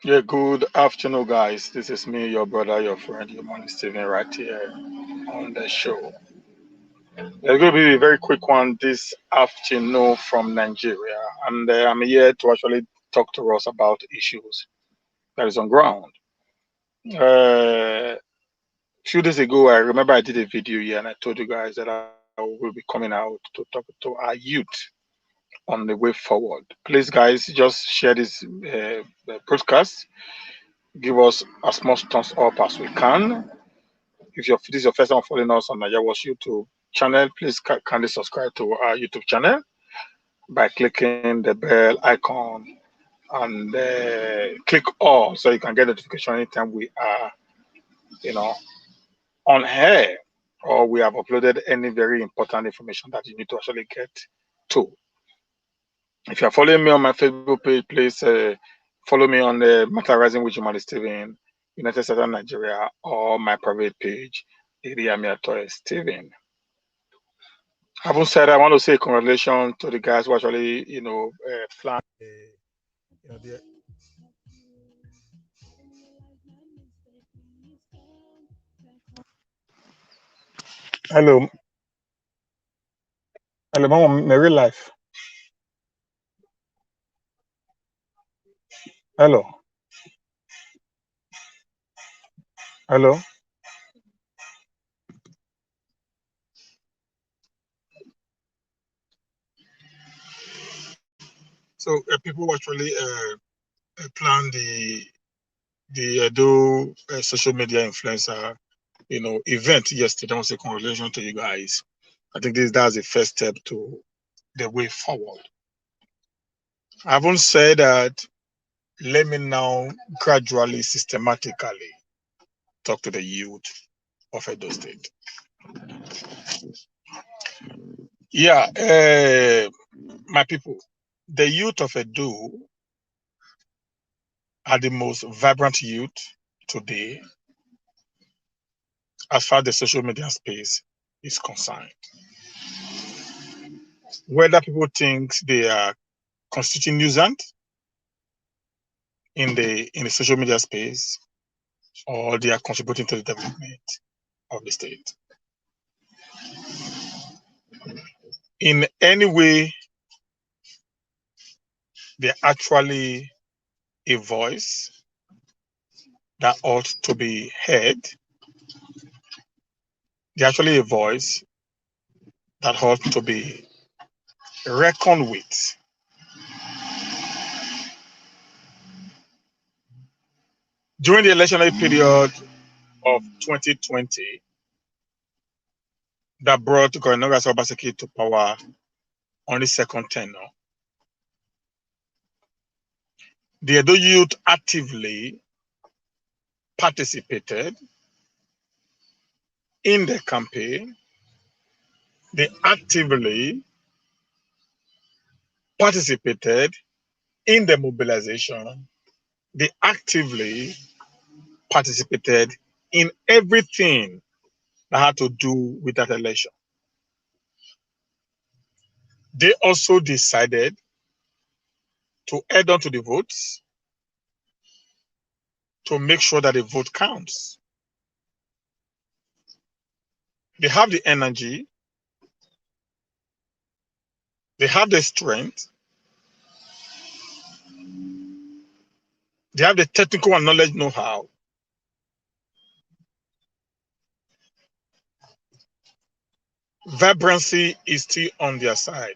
Yeah, good afternoon, guys. This is me, your brother, your friend, your man Steven, right here on the show. It's going to be a very quick one this afternoon from Nigeria, and I'm here to actually talk to us about issues that is on ground. A few days ago, I remember I did a video here, and I told you guys that I will be coming out to talk to our youth on the way forward. Please, guys, just share this broadcast. Give us as much thumbs up as we can. If this is your first time following us on Naija Watch YouTube channel, please kindly subscribe to our YouTube channel by clicking the bell icon and click all so you can get notification anytime we are, you know, on air or we have uploaded any very important information that you need to actually get to. If you are following me on my Facebook page, please follow me on the Matter Rising with Jumali Steven, United States of Nigeria, or my private page, Iriamia Torres Steven. Having said, I want to say congratulations to the guys who actually, plan. You know, the, hello, hello, Mama, Mary Life. Hello, hello. So people actually plan the Edo social media influencer, event yesterday. I want to say congratulations to you guys. I think that's the first step to the way forward. I haven't said that. Let me now gradually, systematically talk to the youth of Edo State. Yeah, my people, the youth of Edo are the most vibrant youth today as far as the social media space is concerned. Whether people think they are constituting nuisance in the social media space or they are contributing to the development of the state. In any way, they're actually a voice that ought to be heard. They're actually a voice that ought to be reckoned with. During the electionary period of 2020 that brought Governor Obaseki to power on the second tenure, the Edo youth actively participated in the campaign. They actively participated in the mobilization. They actively participated in everything that had to do with that election. They also decided to add on to the votes to make sure that the vote counts. They have the energy, they have the strength, they have the technical and knowledge know-how. Vibrancy is still on their side.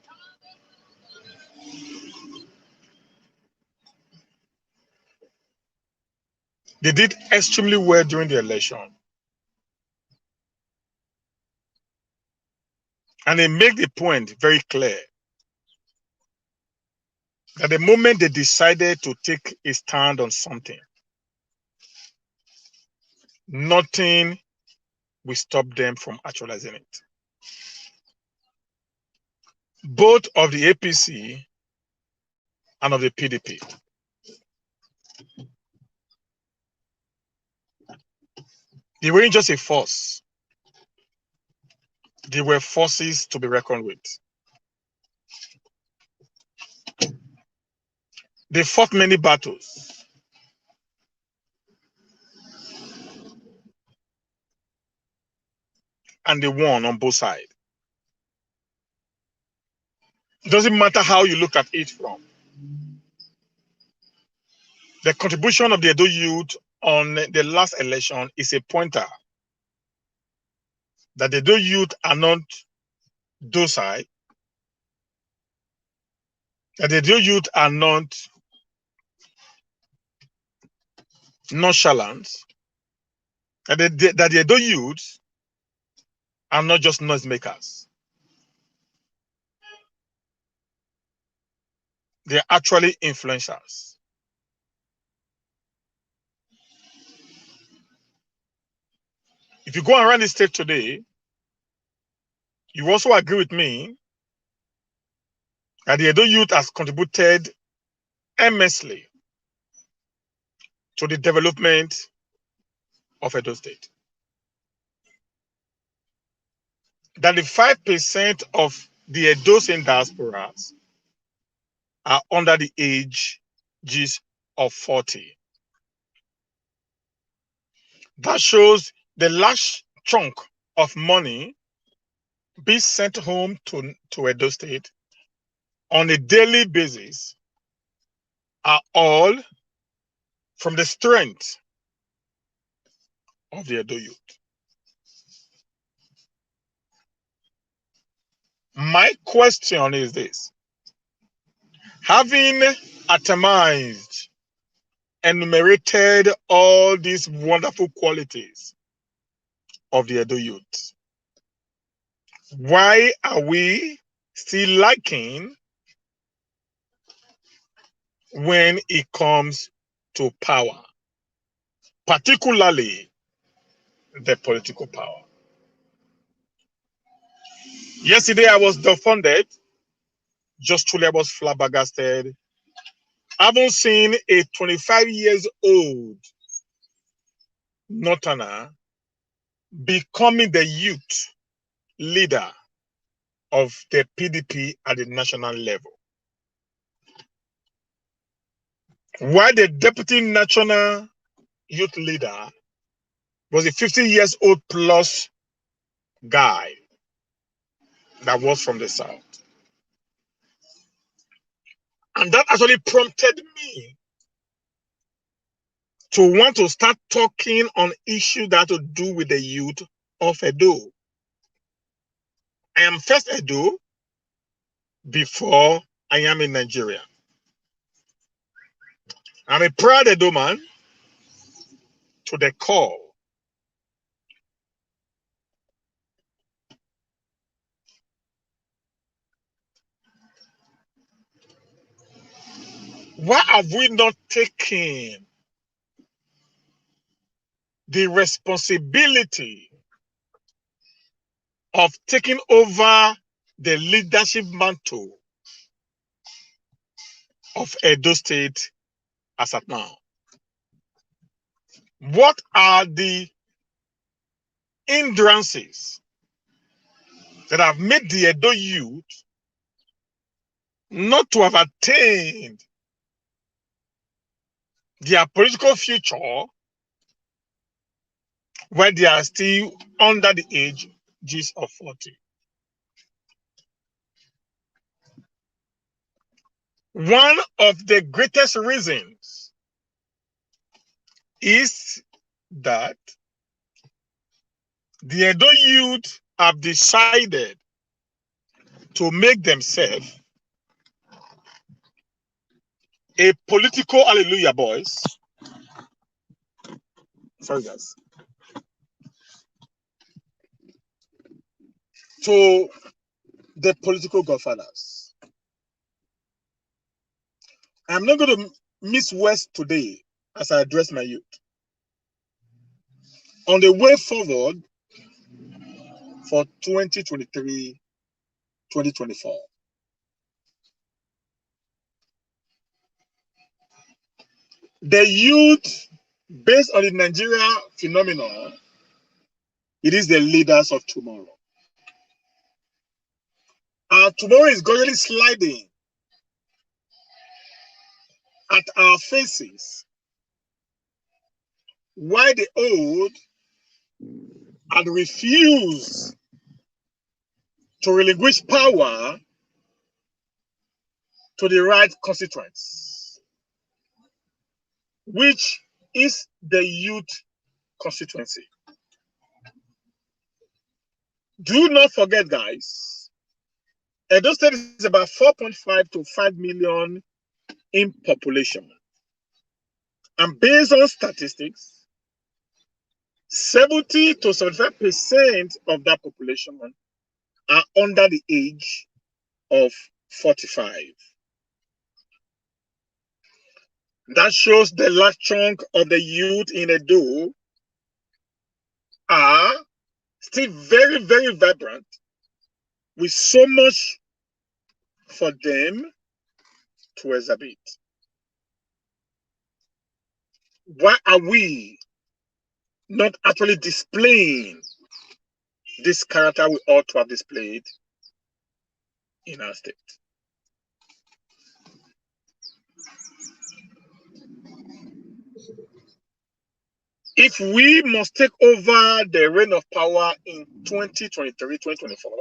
They did extremely well during the election. And they make the point very clear that the moment they decided to take a stand on something, nothing will stop them from actualizing it. Both of the APC and of the PDP. They weren't just a force. They were forces to be reckoned with. They fought many battles. and the one on both sides. It doesn't matter how you look at it from. The contribution of the Edo youth on the last election is a pointer that the Edo youth are not docile, that the Edo youth are not nonchalant, that the Edo youth are not just noisemakers. They're actually influencers. If you go around the state today, you also agree with me that the Edo youth has contributed immensely to the development of Edo State. That the 5% of the Edos in diasporas are under the ages of 40. That shows the large chunk of money being sent home to Edo State on a daily basis are all from the strength of the Edo youth. My question is this: having atomized, enumerated all these wonderful qualities of the Edo youth, why are we still lacking when it comes to power, particularly the political power? Yesterday, I was dumbfounded. Just truly, I was flabbergasted. I haven't seen a 25 years old Northerner becoming the youth leader of the PDP at the national level. While the deputy national youth leader was a 50 years old plus guy that was from the South. And that actually prompted me to want to start talking on issues that have to do with the youth of Edo. I am first Edo before I am in Nigeria. I'm a proud Edo man to the core. Why have we not taken the responsibility of taking over the leadership mantle of Edo State as at now? What are the hindrances that have made the Edo youth not to have attained their political future when they are still under the ages of 40? One of the greatest reasons is that the Edo youth have decided to make themselves a political hallelujah boys. Sorry, guys. To the political godfathers. I'm not going to miss West today as I address my youth on the way forward for 2023-2024. The youth, based on the Nigeria phenomenon, it is the leaders of tomorrow. Our tomorrow is gradually sliding at our faces, while the old had refused to relinquish power to the right constituents, which is the youth constituency. Do not forget, guys, Edo State is about 4.5 to 5 million in population. And based on statistics, 70 to 75% of that population are under the age of 45. That shows the large chunk of the youth in Edo are still very, very vibrant, with so much for them to exhibit. Why are we not actually displaying this character we ought to have displayed in our state? If we must take over the reign of power in 2023, 2024,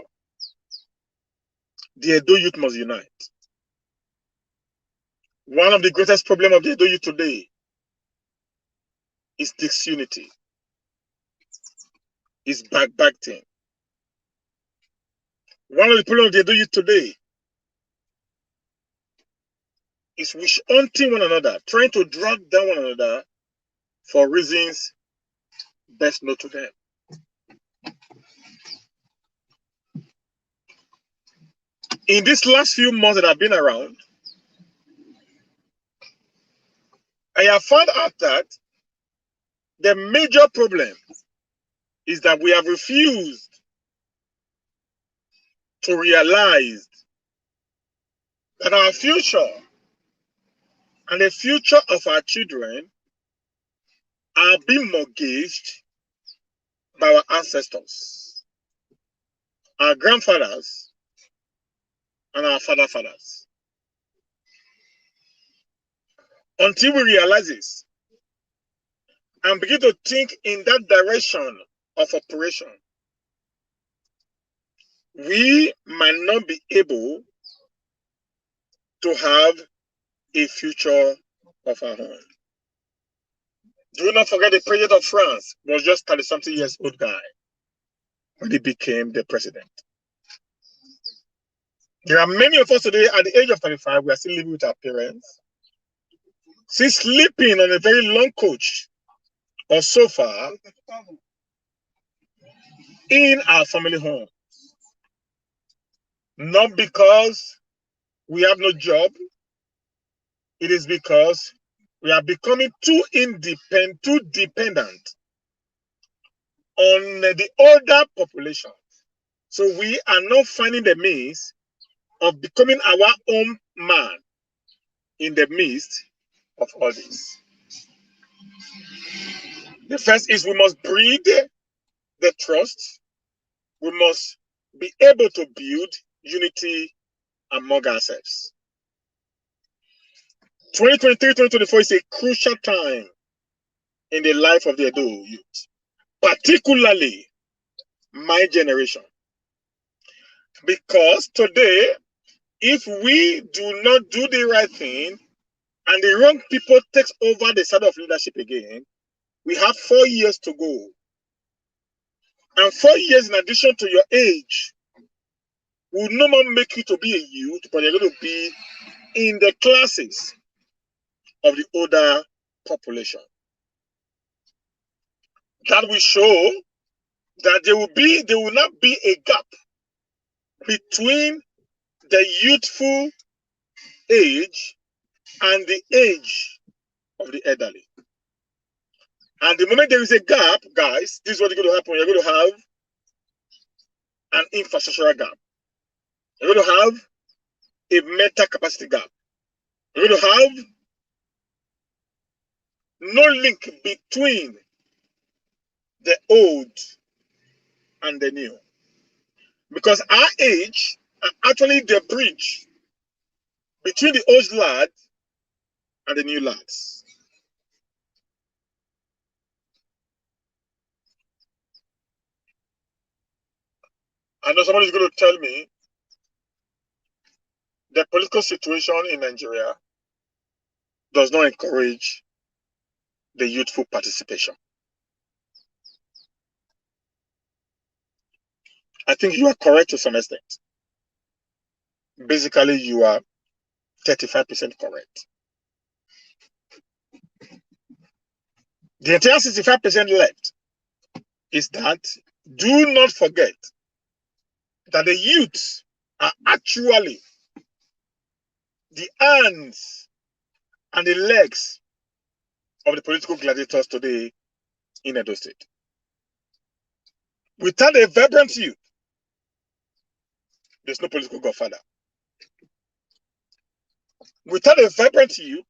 the Edo youth must unite. One of the greatest problems of the Edo youth today is disunity, is backbiting. One of the problems of the Edo youth today is wish hunting one another, trying to drag down one another for reasons best known to them. In these last few months that I've been around, I have found out that the major problem is that we have refused to realize that our future and the future of our children are being mortgaged by our ancestors, our grandfathers, and our fathers. Until we realize this and begin to think in that direction of operation, we might not be able to have a future of our own. Do not forget the president of France was just 30-something years old guy when he became the president. There are many of us today at the age of 35, we are still living with our parents, still sleeping on a very long couch or sofa in our family home. Not because we have no job, it is because we are becoming too dependent on the older population. So we are not finding the means of becoming our own man in the midst of all this. The first is we must breed the trust. We must be able to build unity among ourselves. 2023-2024 is a crucial time in the life of the Edo youth, particularly my generation. Because today, if we do not do the right thing and the wrong people takes over the side of leadership again, we have 4 years to go. And 4 years in addition to your age will no more make you to be a youth, but you're going to be in the classes of the older population. That will show that there will not be a gap between the youthful age and the age of the elderly. And the moment there is a gap, guys, this is what is going to happen. You're going to have an infrastructural gap. You're going to have a mental capacity gap. You're going to have no link between the old and the new. Because our age are actually the bridge between the old lad and the new lads. I know somebody is going to tell me the political situation in Nigeria does not encourage the youthful participation. I think you are correct to some extent. Basically, you are 35% correct. The entire 65% left is that do not forget that the youths are actually the hands and the legs of the political gladiators today in Edo State. Without a vibrant youth, there's no political godfather. Without a vibrant youth,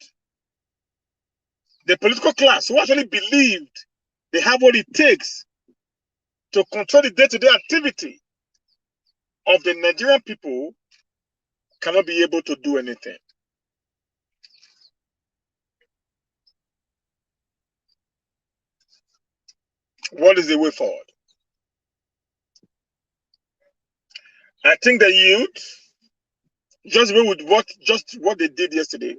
the political class who actually believed they have what it takes to control the day-to-day activity of the Nigerian people cannot be able to do anything. What is the way forward? I think the youth, just with what they did yesterday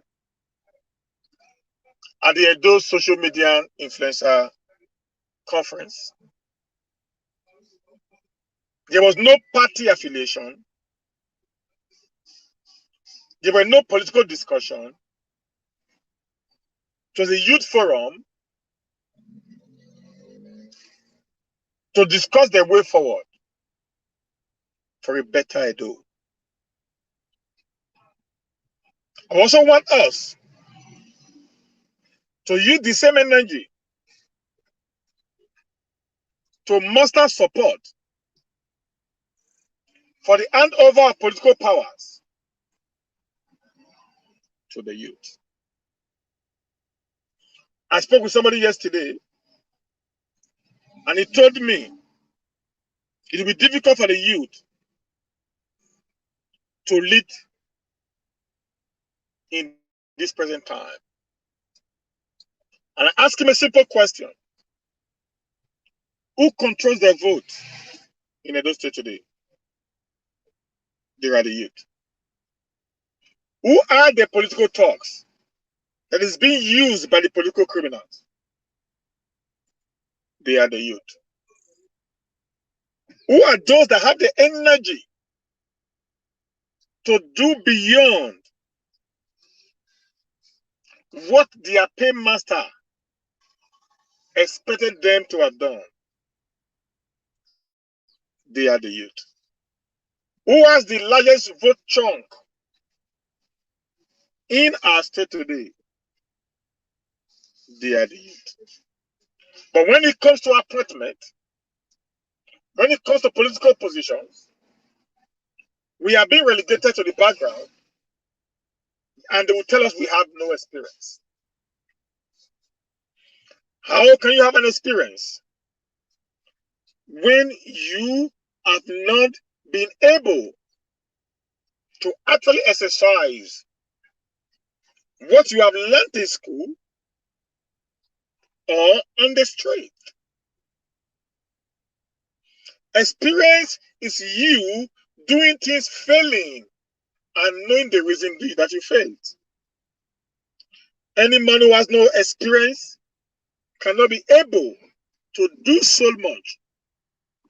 at the Edo social media influencer conference, there was no party affiliation. There were no political discussion. It was a youth forum to discuss the way forward for a better Edo. I also want us to use the same energy to muster support for the handover of political powers to the youth. I spoke with somebody yesterday, and he told me it will be difficult for the youth to lead in this present time. And I asked him a simple question. Who controls the vote in Edo State today? They are the youth. Who are the political talks that is being used by the political criminals? They are the youth. Who are those that have the energy to do beyond what their paymaster expected them to have done? They are the youth. Who has the largest vote chunk in our state today? They are the youth. But when it comes to appointment, when it comes to political positions, we are being relegated to the background, and they will tell us we have no experience. How can you have an experience when you have not been able to actually exercise what you have learned in school or on the street? Experience is you doing things, failing, and knowing the reason that you failed. Any man who has no experience cannot be able to do so much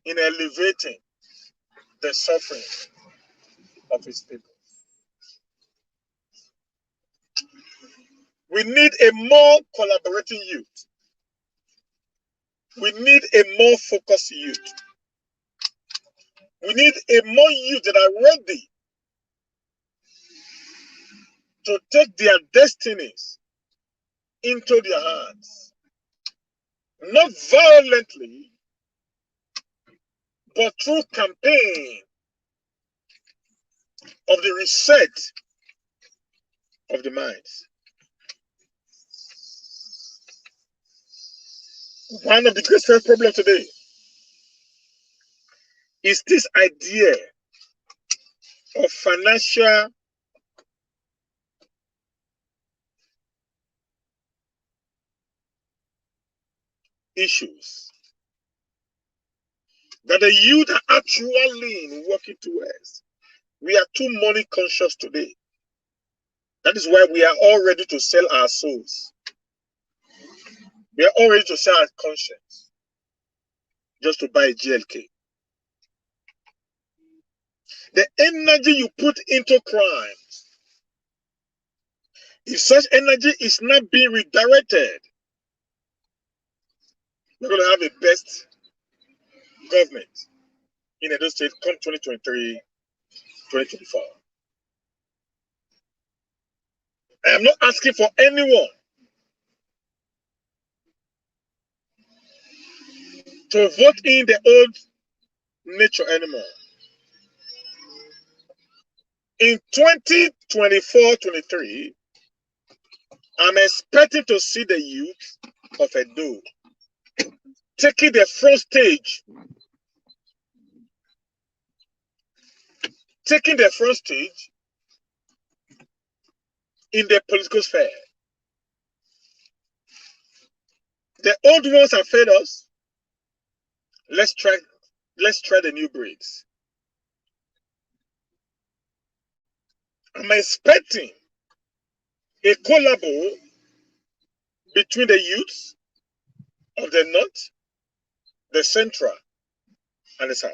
in elevating the suffering of his people. We need a more collaborating youth. We need a more focused youth. We need a more youth that are ready to take their destinies into their hands. Not violently, but through campaign of the reset of the minds. One of the greatest problems today is this idea of financial issues. that the youth are actually working towards. We are too money conscious today. That is why we are all ready to sell our souls. We are all ready to sell our conscience just to buy a GLK. The energy you put into crime, if such energy is not being redirected, we're going to have a best government in Edo State come 2023, 2024. I am not asking for anyone to vote in the old nature anymore. In 2024-23, I'm expecting to see the youth of Edo taking the front stage, in the political sphere. The old ones have failed us. Let's try the new breeds. I'm expecting a collabo between the youths of the North, the Central, and the South.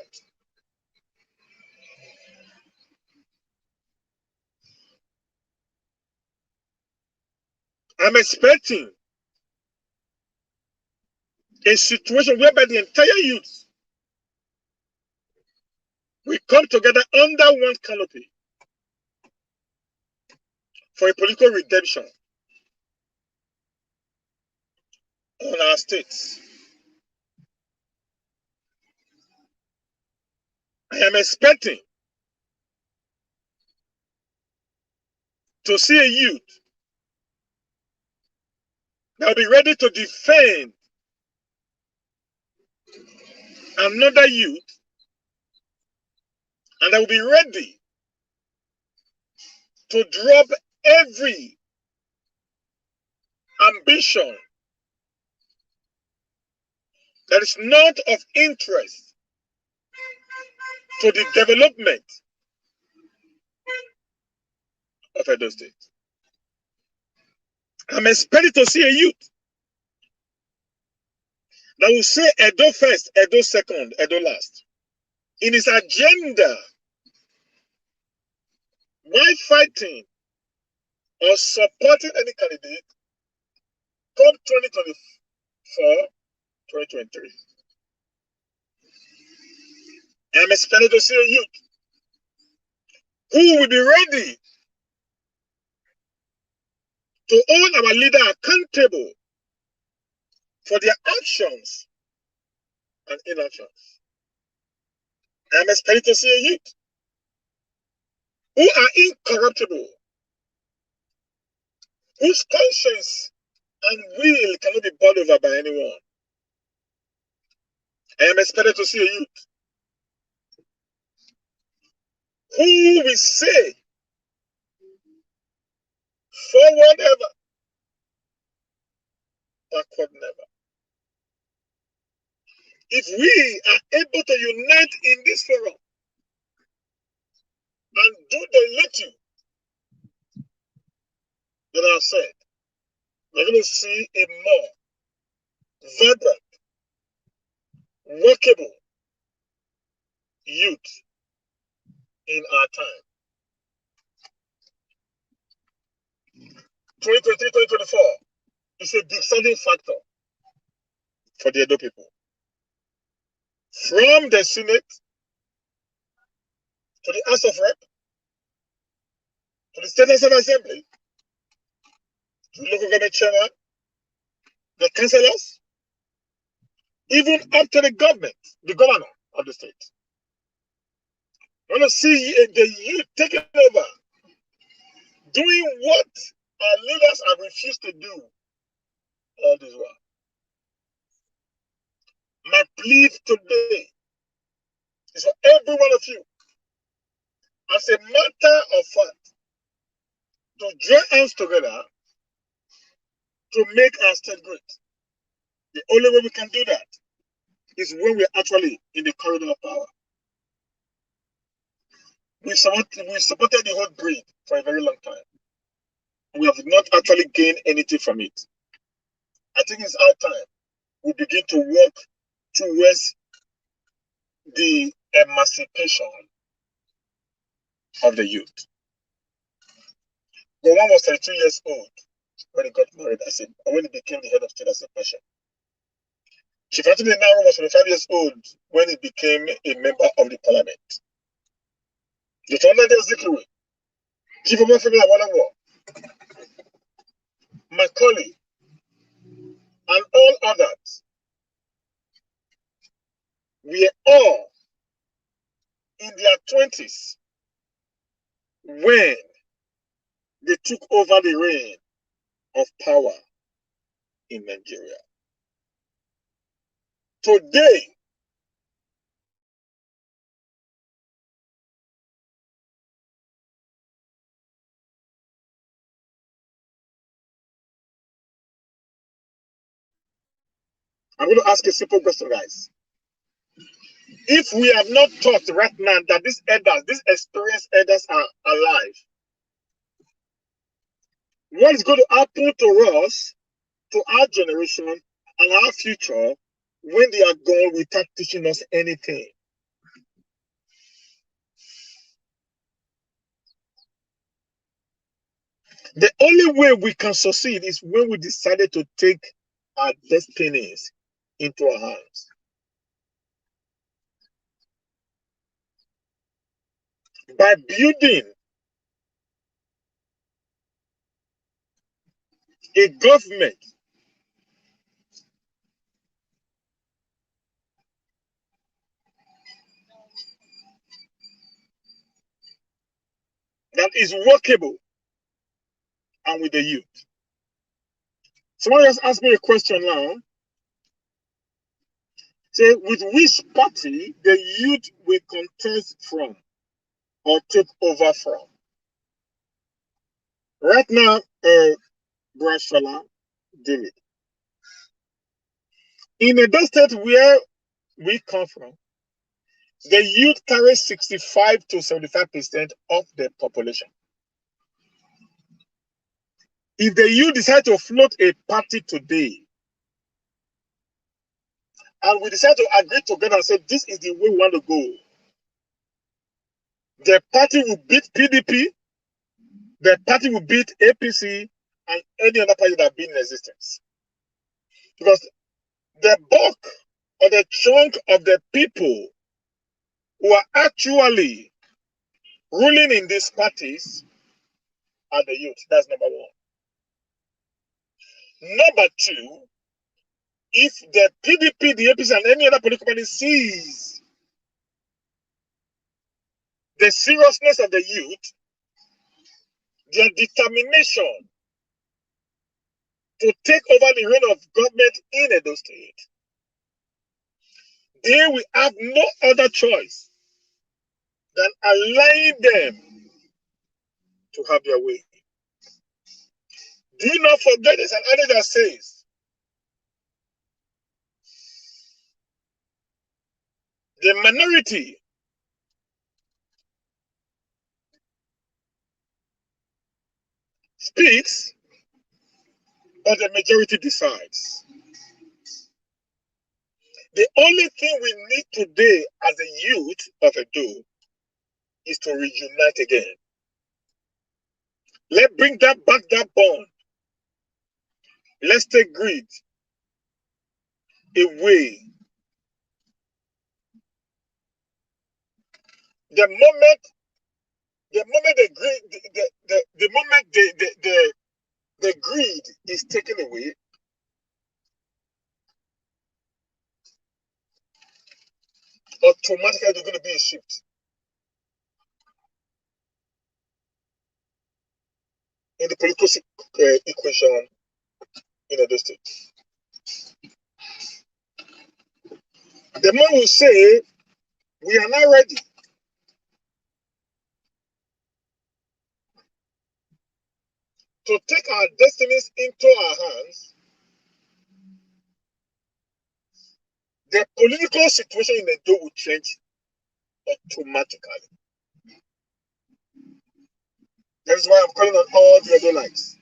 I'm expecting a situation whereby the entire youth will come together under one canopy for a political redemption on our states. I am expecting to see a youth that will be ready to defend another youth, and that will be ready to drop every ambition that is not of interest to the development of Edo State. I'm expecting to see a youth that will say Edo first, Edo second, Edo last. In his agenda, why fighting or supporting any candidate come 2024, 2023. I'm expecting to see a youth who will be ready to hold our leader accountable for their actions and inactions. I'm expecting to see a youth who are incorruptible, whose conscience and will cannot be bought over by anyone. I am expected to see a youth who will say, forward ever, backward never. If we are able to unite in this forum and do the little that I have said, we're going to see a more vibrant, workable youth in our time. 2023, 2024 is a deciding factor for the Edo people. From the Senate to the House of Rep, to the State National Assembly, to the local government chairman, the councillors, even up to the government, the governor of the state. I want to see the youth taking over, doing what our leaders have refused to do all this while. My plea today is for every one of you, as a matter of fact, to join hands together to make our state great. The only way we can do that is when we're actually in the corridor of power. We supported the whole breed for a very long time. We have not actually gained anything from it. I think it's our time we begin to work towards the emancipation of the youth. Gowon was 32 years old when he got married when he became the head of state as a Pasha. Chief Anthony Naro was 25 years old when he became a member of the parliament. The Tonda Zikri, Chief Obafemi Awolowo, Macaulay, and all others were all in their 20s when they took over the reign of power in Nigeria. Today, I'm going to ask a simple question, guys. If we have not taught right now that these elders, these experienced elders are alive, what is going to happen to us, to our generation, and our future when they are gone without teaching us anything? The only way we can succeed is when we decided to take our destinies into our hands. By building a government that is workable and with the youth. Someone just asked me a question now. Say, with which party the youth will contest from or take over from? Right now, Brashala David. In Edo State where we come from, the youth carries 65 to 75% of the population. If the youth decide to float a party today, and we decide to agree together and say this is the way we want to go, the party will beat PDP, the party will beat APC, and any other party that be in existence. Because the bulk or the chunk of the people who are actually ruling in these parties are the youth. That's number one. Number two, if the PDP, the APC, and any other political party sees the seriousness of the youth, their determination to take over the reign of government in Edo State, they will have no other choice than allowing them to have their way. Do not forget, there's an adage that says, the minority speaks, but the majority decides. The only thing we need today as a youth of Edo is to reunite again. Let's bring that back, that bond. Let's take greed away. The moment the greed is taken away, automatically there's going to be a shift in the political equation in Edo State. The more we say we are now ready to take our destinies into our hands, the political situation in Edo will change automatically. That is why I'm calling on all the Edonites.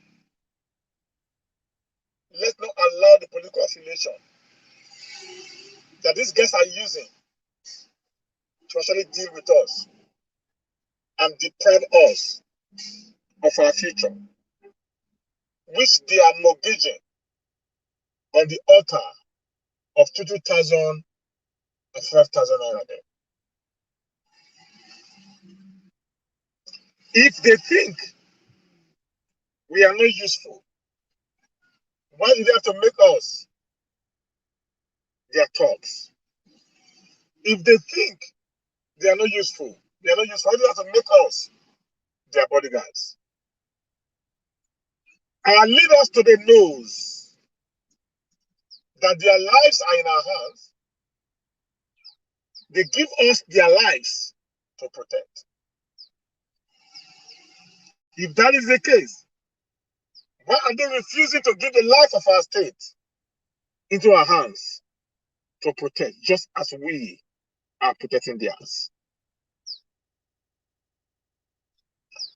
Let's not allow the political affiliation that these guys are using to actually deal with us and deprive us of our future, which they are mortgaging on the altar of 2,000 and 5,000 naira. If they think we are not useful, why do they have to make us their thugs? If they think they are not useful, why do they have to make us their bodyguards? Our leaders today knows that their lives are in our hands. They give us their lives to protect. If that is the case, why are they refusing to give the life of our state into our hands to protect, just as we are protecting theirs?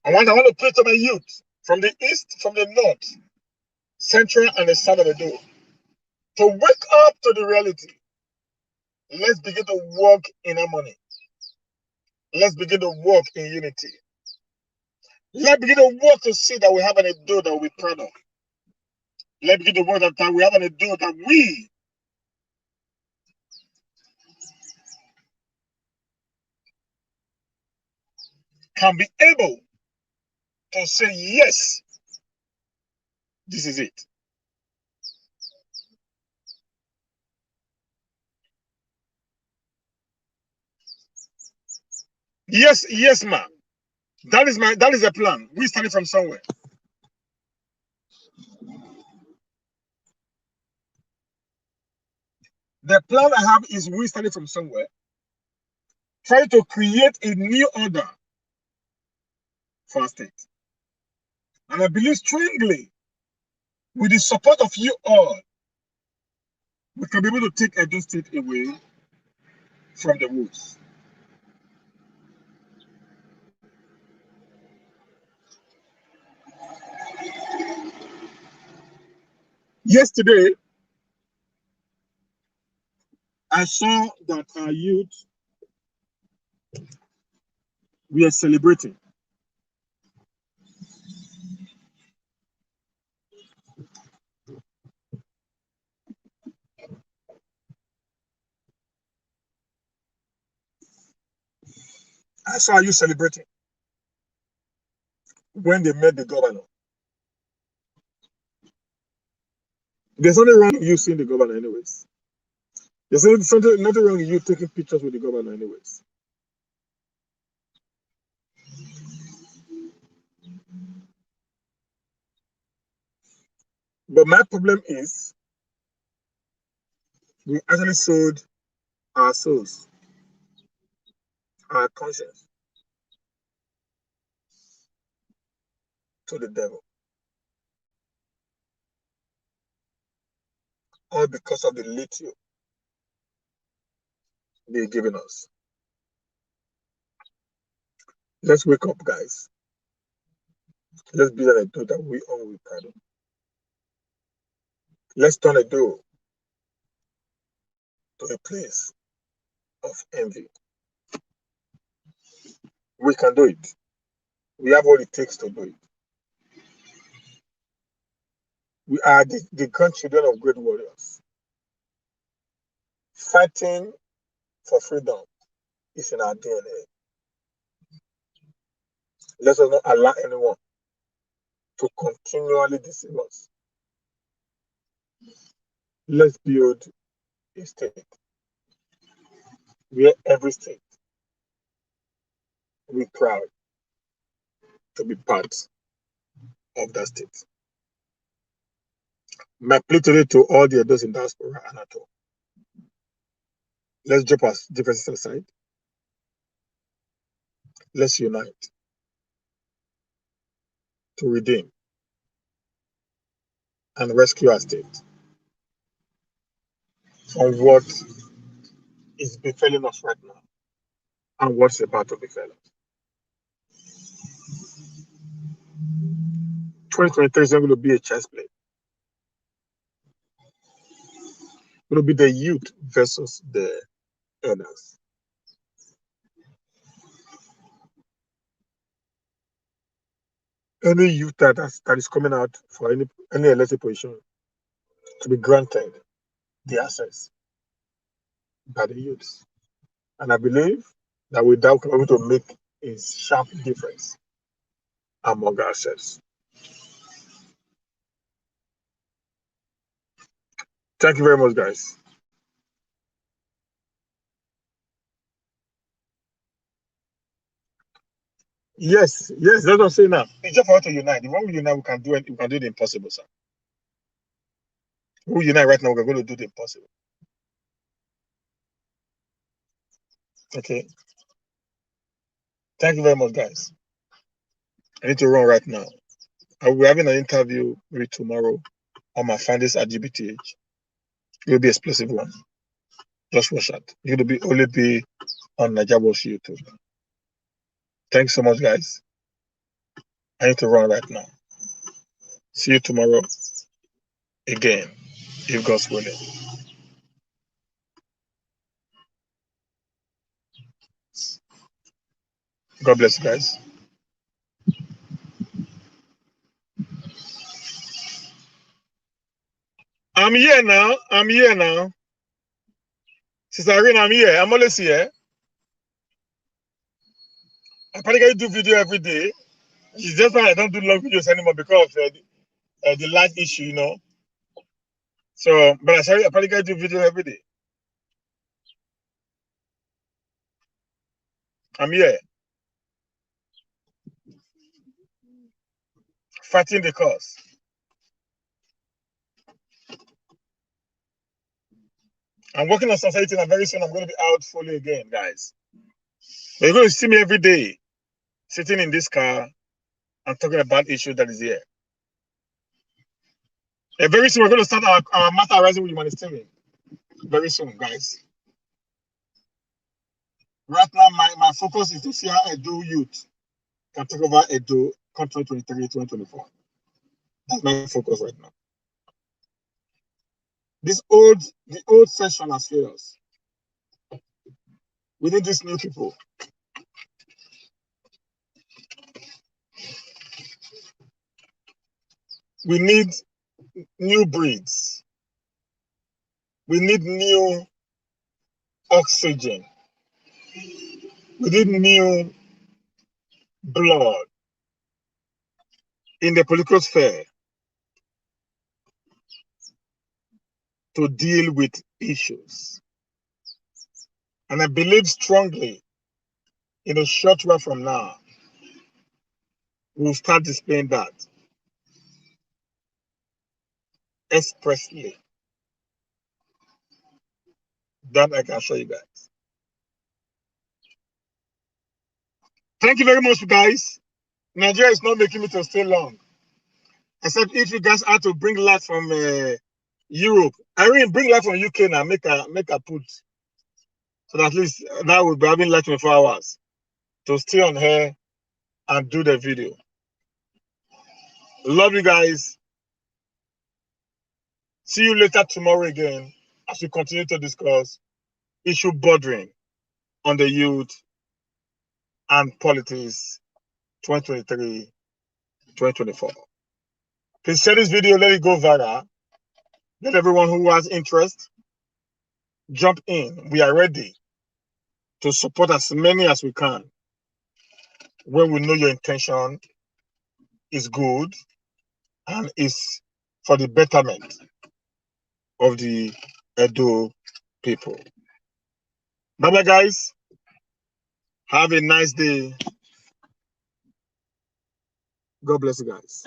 I want to pray to my youth from the east, from the north, central, and the south of the door to wake up to the reality. Let's begin to walk in harmony. Let's begin to walk in unity. Let's begin to work to see that we have an Edo that we're proud of. Let's begin to work that we have an Edo that we can be able to say, yes, this is it. Yes, ma'am. That is a plan. We started from somewhere. The plan I have is we started from somewhere. Try to create a new order for our state. And I believe strongly, with the support of you all, we can be able to take Edo State away from the woods. Yesterday, I saw that our youth, we are celebrating. I saw you celebrating when they met the governor. There's nothing wrong with you seeing the governor anyways. There's nothing wrong with you taking pictures with the governor anyways. But my problem is, we actually sold our souls, our conscience to the devil. All because of the little they're giving us. Let's wake up, guys. Let's be an Edo that we all will pardon. Let's turn Edo to a place of envy. We can do it. We have what it takes to do it. We are the grandchildren of great warriors. Fighting for freedom is in our DNA. Let us not allow anyone to continually deceive us. Let's build a state where every state will be proud to be part of that state. My plea today to all the adults in diaspora and at home. Let's drop our differences aside. Let's unite to redeem and rescue our state from what is befalling us right now and what's about to befall us. 2023 is not going to be a chess play. It will be the youth versus the elders. Any youth that is coming out for any elected position to be granted the access by the youths. And I believe that with that, we're able to make a sharp difference among ourselves. Thank you very much, guys. Yes, that's what I'm saying now. It's just for us to unite. If we unite, we can do it. We can do the impossible, sir. We unite right now. We're going to do the impossible. Okay. Thank you very much, guys. I need to run right now. I will be having an interview maybe tomorrow on my findings at GBTH. It will be an explosive one. Just watch that. It will only be on Najabo's YouTube. Thanks so much, guys. I need to run right now. See you tomorrow again, if God's willing. God bless you, guys. I'm here now. Sister Irene, I'm here. I'm always here. I practically do video every day. It's just that I don't do long videos anymore because of the light issue, you know. So, but I practically do video every day. I'm here. Fighting the cause. I'm working on society and very soon I'm going to be out fully again, guys. But you're going to see me every day sitting in this car and talking about issues that is here. And very soon we're going to start our Matter Rising with Humanitarian. Very soon, guys. Right now, my focus is to see how Edo youth can take over Edo 2023-2024. That's my focus right now. The old session has failed us. We need these new people. We need new breeds. We need new oxygen. We need new blood in the political sphere to deal with issues. And I believe strongly in a short while from now, we'll start displaying that expressly. That I can show you guys. Thank you very much, guys. Nigeria is not making me to stay long. Except if you guys had to bring light from Europe. I mean, bring light from UK now, make a put. So that at least that will be having light 24 hours to stay on here and do the video. Love you guys. See you later tomorrow again as we continue to discuss issue bordering on the youth and politics 2023-2024. Please share this video, let it go viral. Let everyone who has interest jump in. We are ready to support as many as we can when we know your intention is good and is for the betterment of the Edo people. Bye-bye, guys. Have a nice day. God bless you guys.